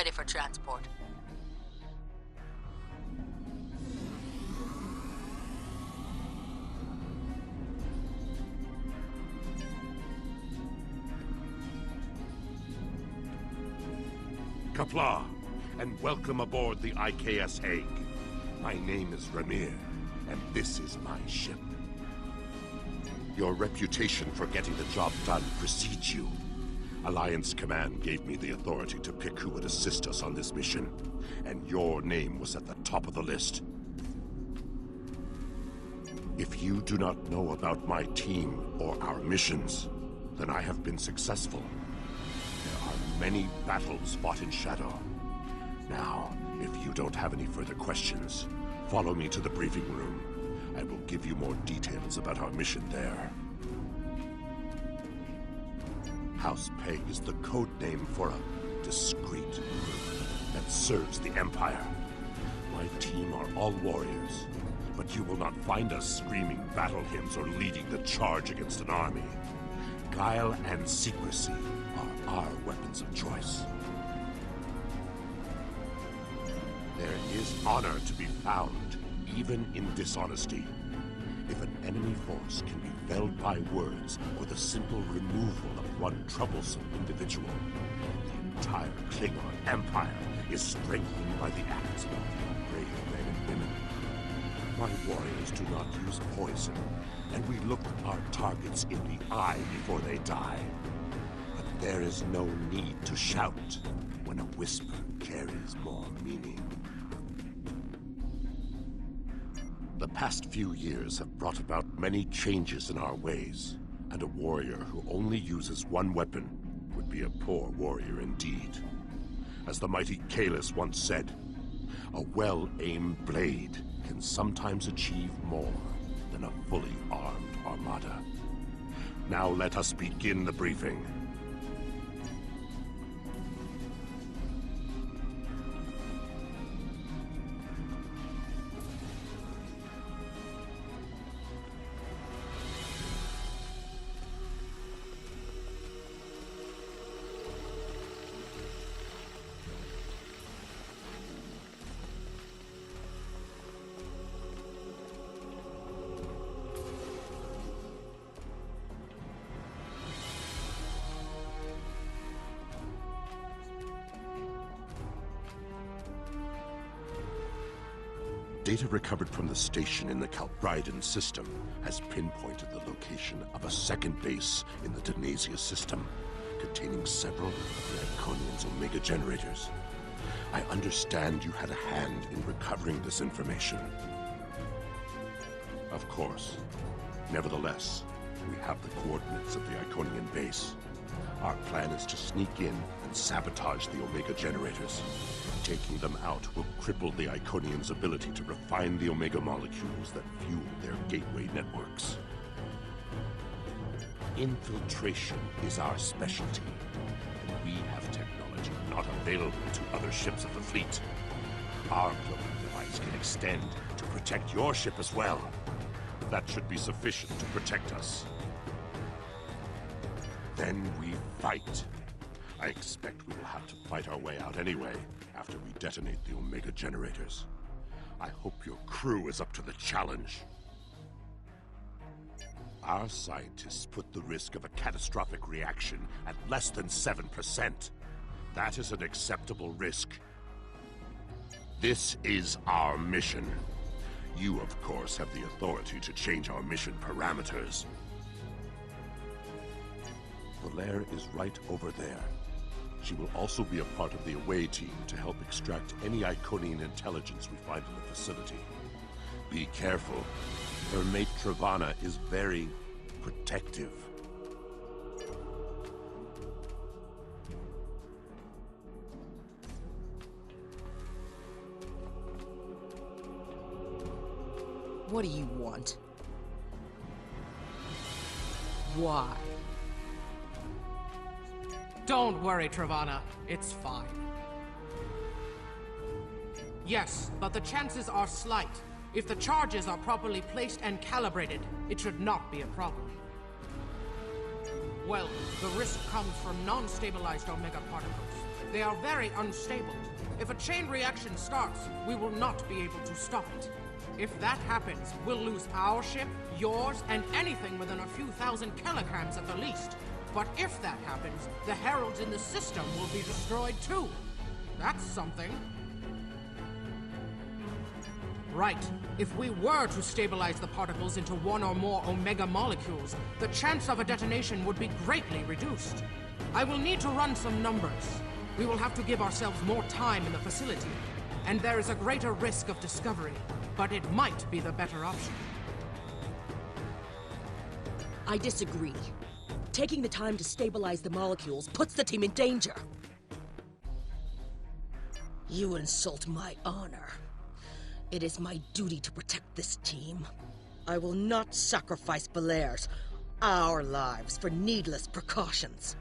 ready for transport. Qapla', and welcome aboard the IKS Hague. My name is Ramir, and this is my ship. Your reputation for getting the job done precedes you. Alliance Command gave me the authority to pick who would assist us on this mission, and your name was at the top of the list. If you do not know about my team or our missions, then I have been successful. There are many battles fought in Shadow. Now, if you don't have any further questions, follow me to the briefing room. I will give you more details about our mission there. House Peg is the code name for a discreet group that serves the Empire. My team are all warriors, but you will not find us screaming battle hymns or leading the charge against an army. Guile and secrecy are our weapons of choice. There is honor to be found, even in dishonesty. If an enemy force can be felled by words or the simple removal of one troublesome individual, the entire Klingon Empire is strengthened by the acts of brave men and women. My warriors do not use poison, and we look our targets in the eye before they die. But there is no need to shout when a whisper carries more meaning. The past few years have brought about many changes in our ways, and a warrior who only uses one weapon would be a poor warrior indeed. As the mighty Kahless once said, a well-aimed blade can sometimes achieve more than a fully armed armada. Now let us begin the briefing. Data recovered from the station in the Calbridan system has pinpointed the location of a second base in the Danasia system, containing several of the Iconian's Omega generators. I understand you had a hand in recovering this information. Of course. Nevertheless, we have the coordinates of the Iconian base. Our plan is to sneak in and sabotage the Omega generators. Taking them out will cripple the Iconians' ability to refine the Omega molecules that fuel their gateway networks. Infiltration is our specialty, and we have technology not available to other ships of the fleet. Our cloaking device can extend to protect your ship as well. That should be sufficient to protect us. Then we fight. I expect we will have to fight our way out anyway, after we detonate the Omega generators. I hope your crew is up to the challenge. Our scientists put the risk of a catastrophic reaction at less than 7%. That is an acceptable risk. This is our mission. You, of course, have the authority to change our mission parameters. Volaire is right over there. She will also be a part of the away team to help extract any Iconian intelligence we find in the facility. Be careful. Her mate Travana is very protective. What do you want? Why? Don't worry, Travana. It's fine. Yes, but the chances are slight. If the charges are properly placed and calibrated, it should not be a problem. Well, the risk comes from non-stabilized Omega particles. They are very unstable. If a chain reaction starts, we will not be able to stop it. If that happens, we'll lose our ship, yours, and anything within a few thousand kilograms at the least. But if that happens, the heralds in the system will be destroyed too. That's something. Right. If we were to stabilize the particles into one or more Omega molecules, the chance of a detonation would be greatly reduced. I will need to run some numbers. We will have to give ourselves more time in the facility, and there is a greater risk of discovery, but it might be the better option. I disagree. Taking the time to stabilize the molecules puts the team in danger. You insult my honor. It is my duty to protect this team. I will not sacrifice Balaire's, our lives, for needless precautions.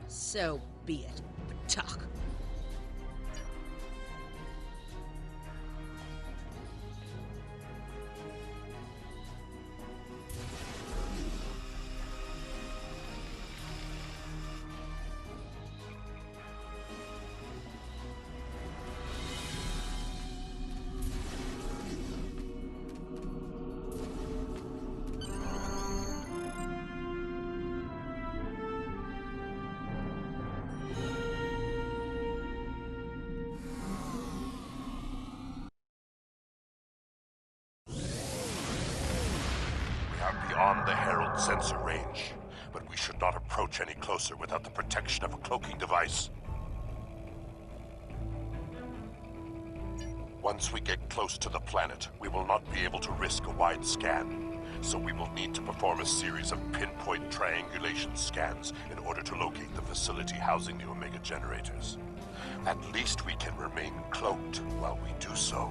So be it, Batak. Beyond the Herald sensor range, but we should not approach any closer without the protection of a cloaking device. Once we get close to the planet, we will not be able to risk a wide scan, so we will need to perform a series of pinpoint triangulation scans in order to locate the facility housing the Omega generators. At least we can remain cloaked while we do so.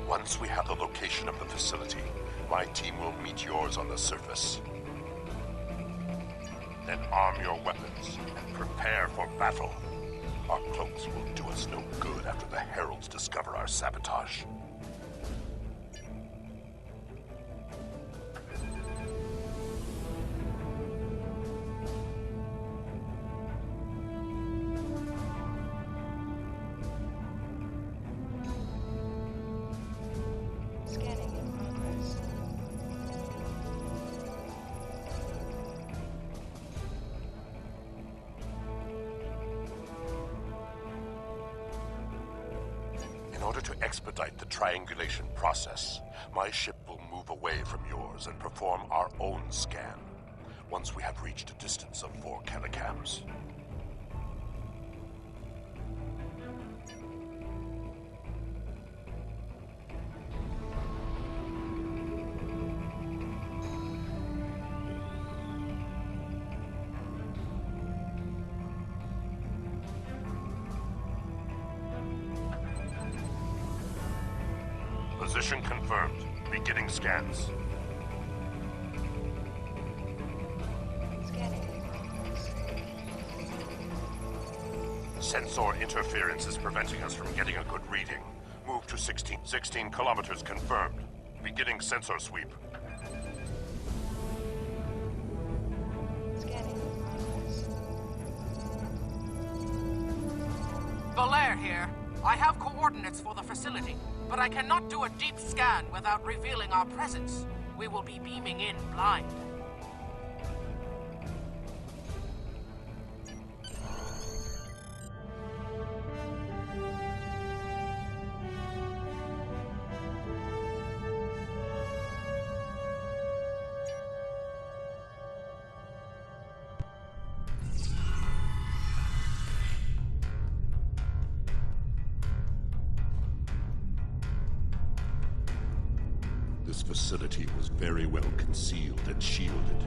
Once we have the location of the facility, my team will meet yours on the surface. Then arm your weapons and prepare for battle. Our cloaks will do us no good after the Heralds discover our sabotage. In order to expedite the triangulation process, my ship will move away from yours and perform our own scan, once we have reached a distance of 4 kilocams. Position confirmed. Beginning scans. Sensor interference is preventing us from getting a good reading. Move to 16 kilometers confirmed. Beginning sensor sweep. Balaire here. I have coordinates for the facility, but I cannot do a deep scan without revealing our presence. We will be beaming in blind. This facility was very well concealed and shielded.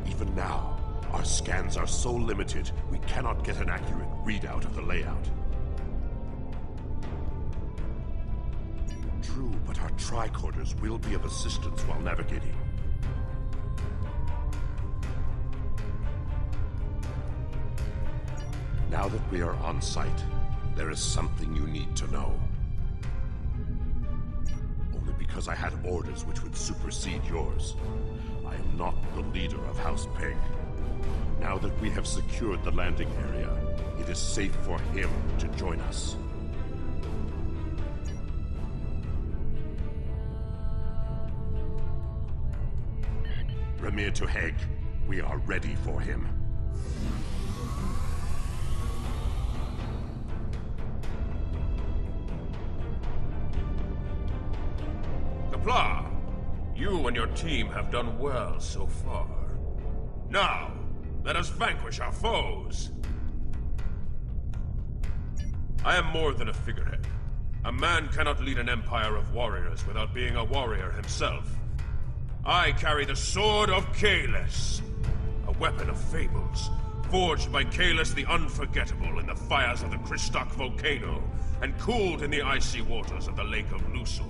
Even now, our scans are so limited, we cannot get an accurate readout of the layout. True, but our tricorders will be of assistance while navigating. Now that we are on site, there is something you need to know. Because I had orders which would supersede yours. I am not the leader of House Peg. Now that we have secured the landing area, it is safe for him to join us. Remir to Heg. We are ready for him. Qapla', you and your team have done well so far. Now, let us vanquish our foes! I am more than a figurehead. A man cannot lead an empire of warriors without being a warrior himself. I carry the Sword of Kahless, a weapon of fables, forged by Kahless the Unforgettable in the fires of the Kristok volcano, and cooled in the icy waters of the Lake of Lusor.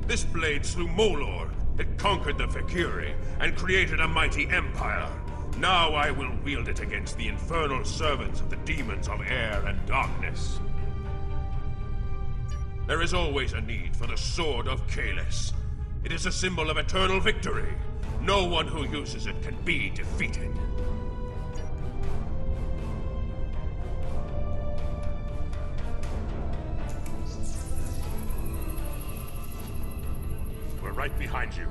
This blade slew Molor, it conquered the Vakiri, and created a mighty empire. Now I will wield it against the infernal servants of the demons of air and darkness. There is always a need for the Sword of Kahless. It is a symbol of eternal victory. No one who uses it can be defeated. We're right behind you.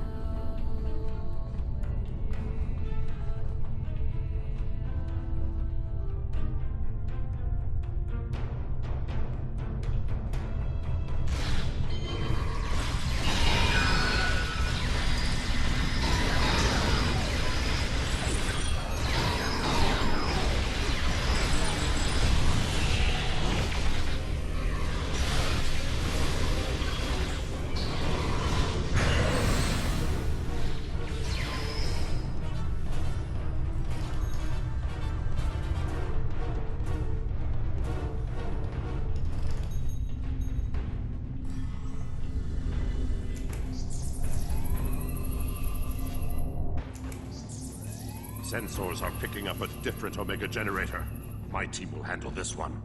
Sensors are picking up a different Omega generator. My team will handle this one.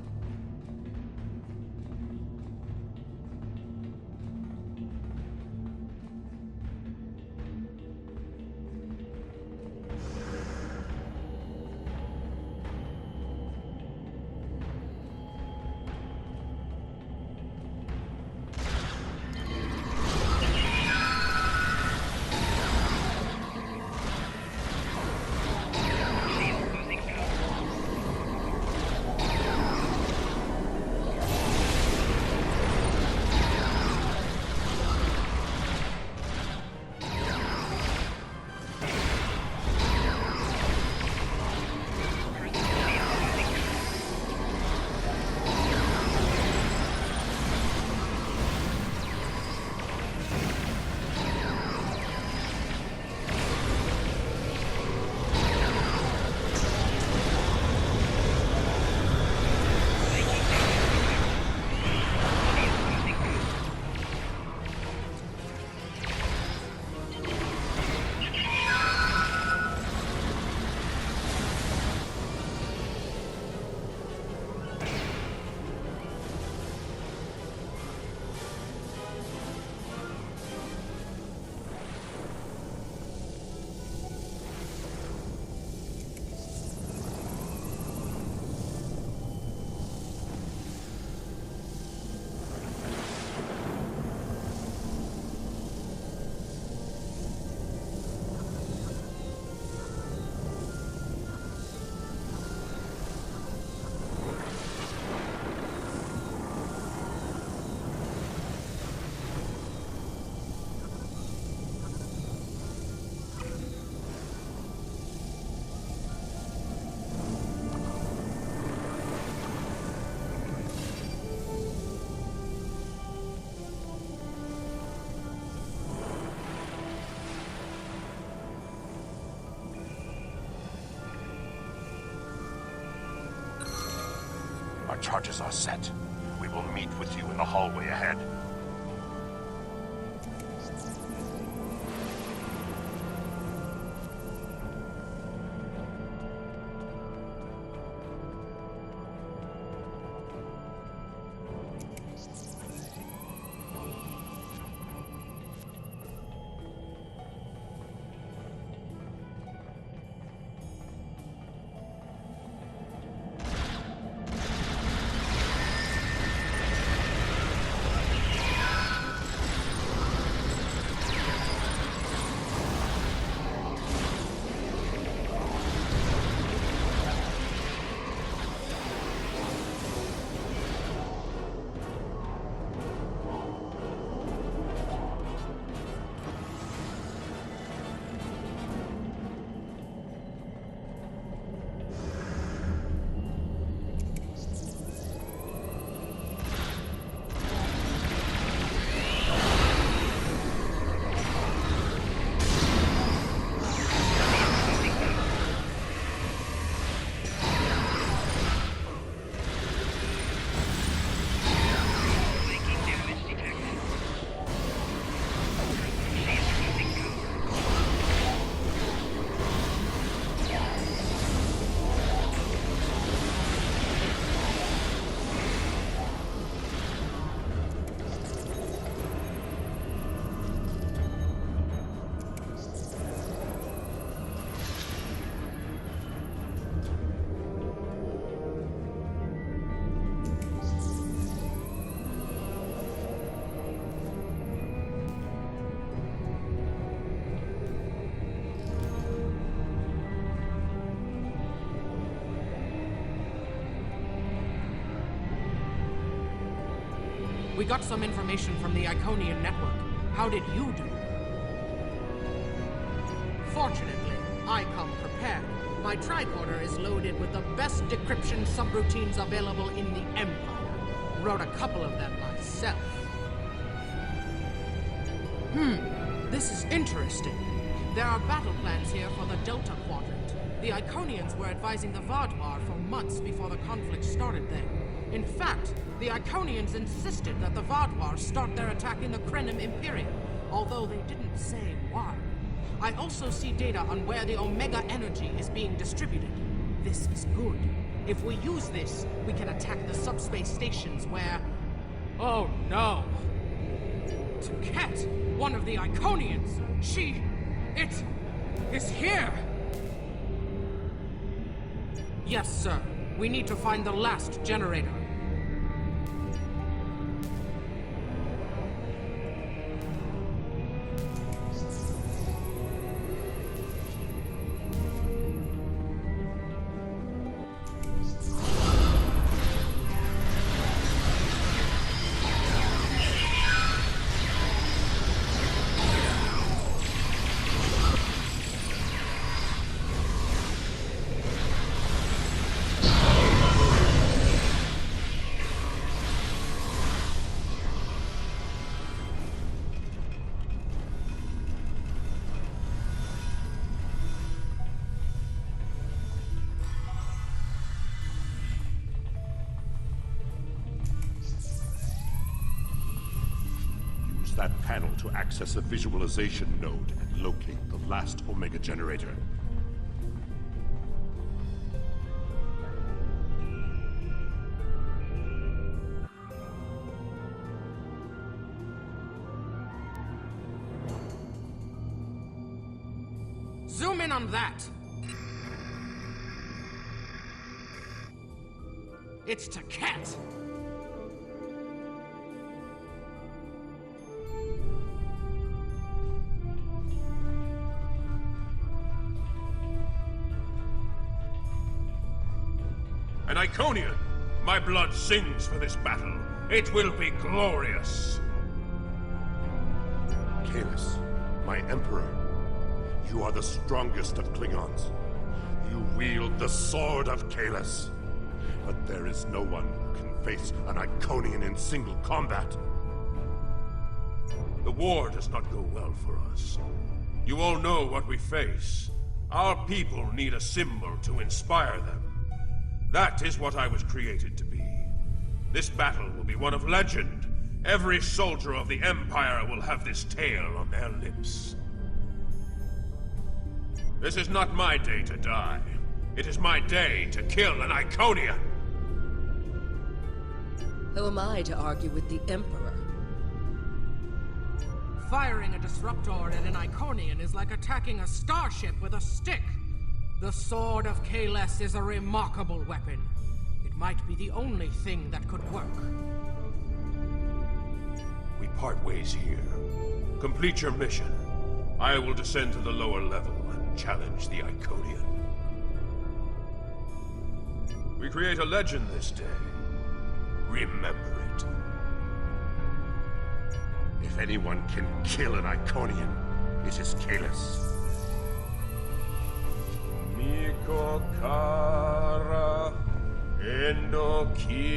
Our charges are set. We will meet with you in the hallway ahead. got some information from the Iconian network. How did you do? Fortunately, I come prepared. My tricorder is loaded with the best decryption subroutines available in the Empire. Wrote a couple of them myself. This is interesting. There are battle plans here for the Delta Quadrant. The Iconians were advising the Vaadwaur for months before the conflict started there. In fact, the Iconians insisted that the Vaadwaur start their attack in the Krenim Imperium, although they didn't say why. I also see data on where the Omega energy is being distributed. This is good. If we use this, we can attack the subspace stations where... Oh no! Taket, one of the Iconians! It is here! Yes, sir. We need to find the last generator. That panel to access the visualization node and locate the last Omega generator. Zoom in on that! It's Taket! An Iconian! My blood sings for this battle. It will be glorious! Kahless, my Emperor, you are the strongest of Klingons. You wield the sword of Kahless. But there is no one who can face an Iconian in single combat. The war does not go well for us. You all know what we face. Our people need a symbol to inspire them. That is what I was created to be. This battle will be one of legend. Every soldier of the Empire will have this tale on their lips. This is not my day to die. It is my day to kill an Iconian! Who am I to argue with the Emperor? Firing a disruptor at an Iconian is like attacking a starship with a stick. The Sword of Kahless is a remarkable weapon. It might be the only thing that could work. We part ways here. Complete your mission. I will descend to the lower level and challenge the Iconian. We create a legend this day. Remember it. If anyone can kill an Iconian, it is Kahless. Niko Kara, Endokila,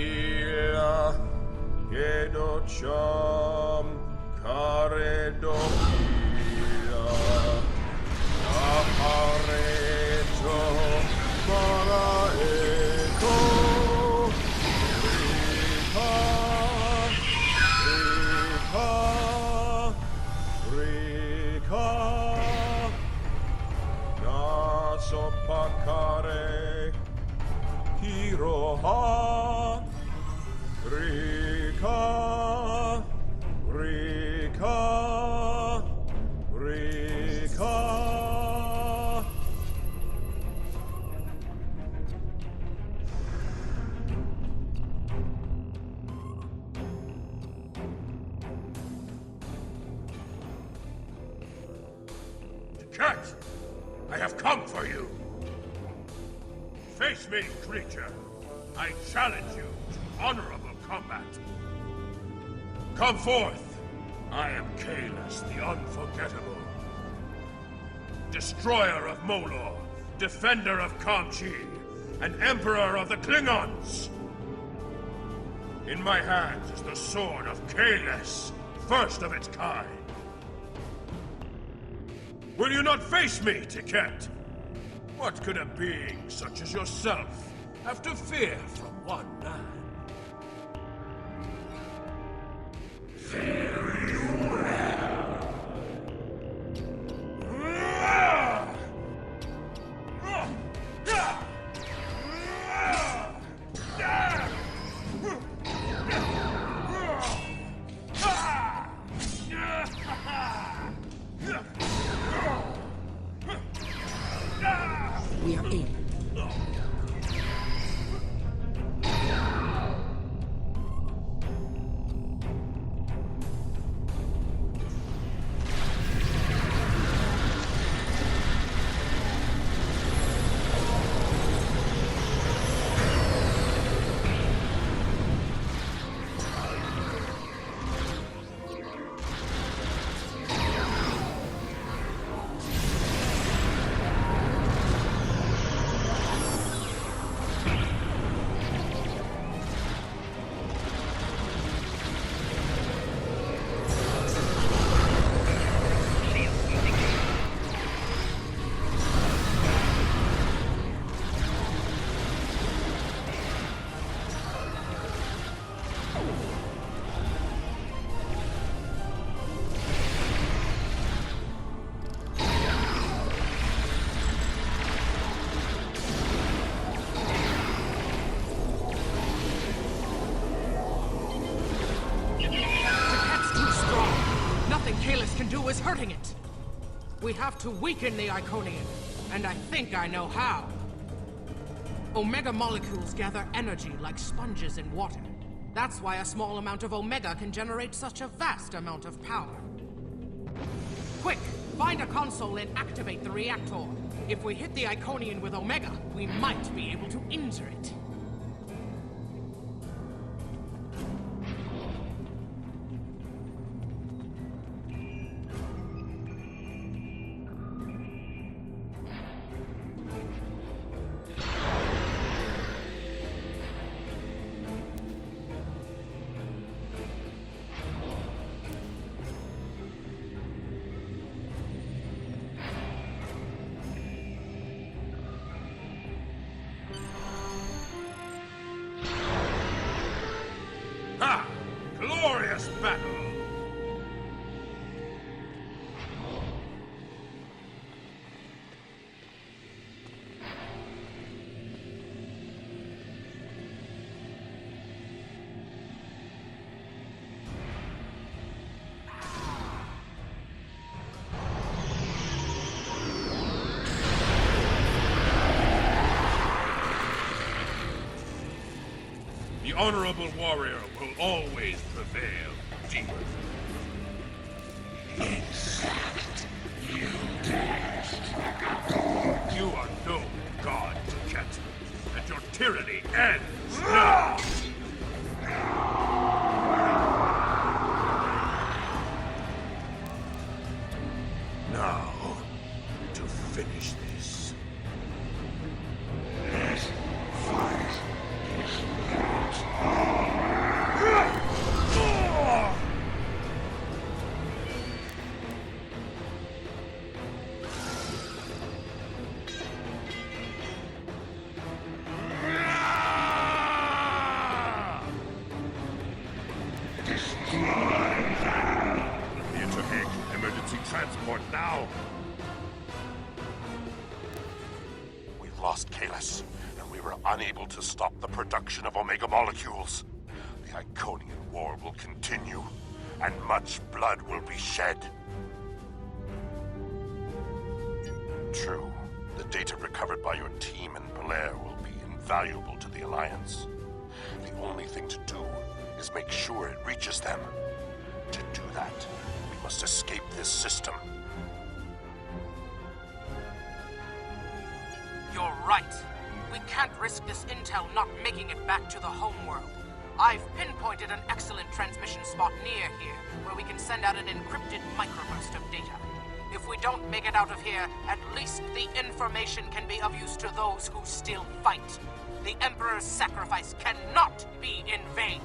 Gedocham, Karedokila, Ahareto, Maraeko, Rika, Sopakare, Hiroha, Rika, Rika, Rika. Cat! I have come for you! Face me, creature! I challenge you to honorable combat! Come forth! I am Kahless, the Unforgettable. Destroyer of Molor, defender of Kamchi, and Emperor of the Klingons! In my hands is the sword of Kahless, first of its kind. Will you not face me, Tiket? What could a being such as yourself have to fear from one man? Fare you well. We are in. Kahless can do is hurting it. We have to weaken the Iconian, and I think I know how. Omega molecules gather energy like sponges in water. That's why a small amount of Omega can generate such a vast amount of power. Quick, find a console and activate the reactor. If we hit the Iconian with Omega, we might be able to injure it. Ha! Glorious battle! The honorable warrior will always prevail, demon. You are no god, Tiket, and your tyranny ends now! Now, to finish this. Emergency transport now! We've lost Kahless, and we were unable to stop the production of Omega molecules. The Iconian War will continue, and much blood will be shed. True, the data recovered by your team in Belair will be invaluable to the Alliance. The only thing to do is make sure it reaches them. To do that, we must escape this system. You're right. We can't risk this intel not making it back to the homeworld. I've pinpointed an excellent transmission spot near here, where we can send out an encrypted microburst of data. If we don't make it out of here, at least the information can be of use to those who still fight. The Emperor's sacrifice cannot be in vain.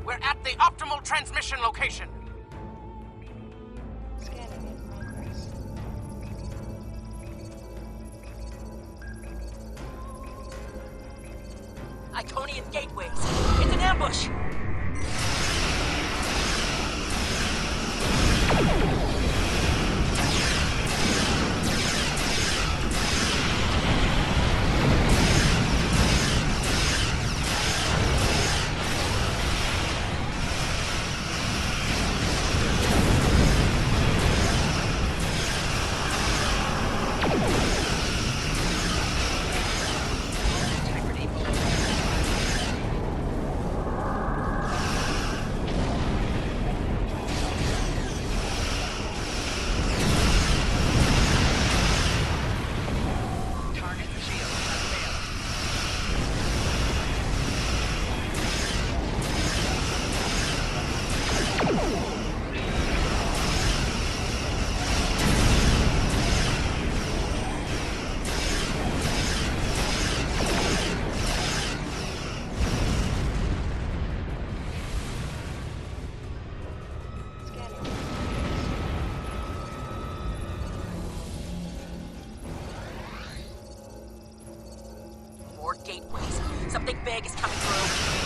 We're at the optimal transmission location. Scanning in progress. Iconian gateways! It's an ambush! More gateways. Something big is coming through.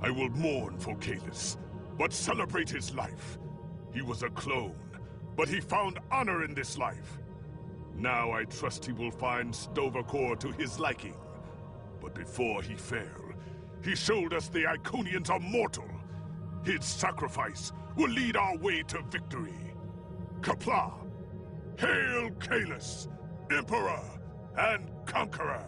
I will mourn for Kahless, but celebrate his life. He was a clone, but he found honor in this life. Now I trust he will find Sto-vo-kor to his liking. But before he fell, he showed us the Iconians are mortal. His sacrifice will lead our way to victory. Qapla'! Hail Kahless, Emperor and Conqueror!